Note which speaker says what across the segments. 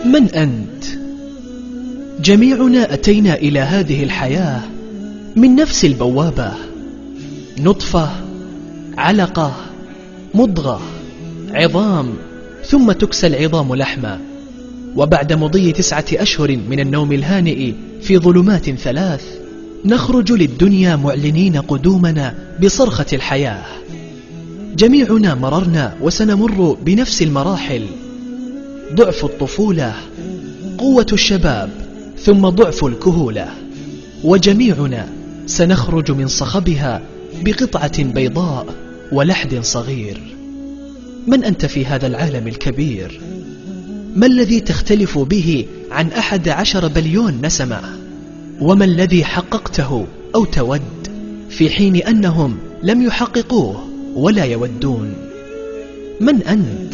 Speaker 1: من أنت؟ جميعنا أتينا إلى هذه الحياة من نفس البوابة، نطفة، علقة، مضغة، عظام، ثم تكسى العظام لحما، وبعد مضي 9 أشهر من النوم الهانئ في ظلمات 3 نخرج للدنيا معلنين قدومنا بصرخة الحياة. جميعنا مررنا وسنمر بنفس المراحل: ضعف الطفولة، قوة الشباب، ثم ضعف الكهولة، وجميعنا سنخرج من صخبها بقطعة بيضاء ولحد صغير. من أنت في هذا العالم الكبير؟ ما الذي تختلف به عن 11 بليون نسمة؟ وما الذي حققته أو تود في حين أنهم لم يحققوه ولا يودون؟ من أنت؟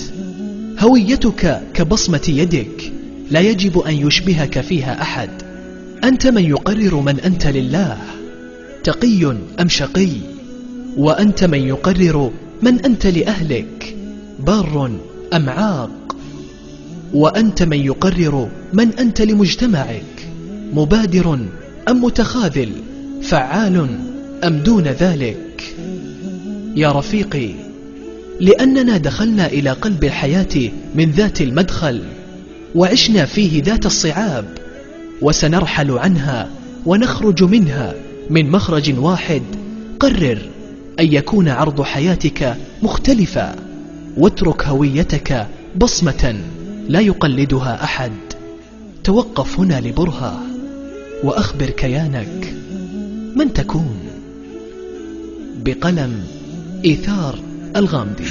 Speaker 1: هويتك كبصمة يدك، لا يجب أن يشبهك فيها أحد. أنت من يقرر من أنت لله، تقي أم شقي، وأنت من يقرر من أنت لأهلك، بار أم عاق، وأنت من يقرر من أنت لمجتمعك، مبادر أم متخاذل، فعال أم دون ذلك. يا رفيقي، لأننا دخلنا إلى قلب الحياة من ذات المدخل، وعشنا فيه ذات الصعاب، وسنرحل عنها ونخرج منها من مخرج واحد. قرر أن يكون عرض حياتك مختلفا، واترك هويتك بصمة لا يقلدها أحد. توقف هنا لبرهة، وأخبر كيانك من تكون. بقلم إيثار الغامدي.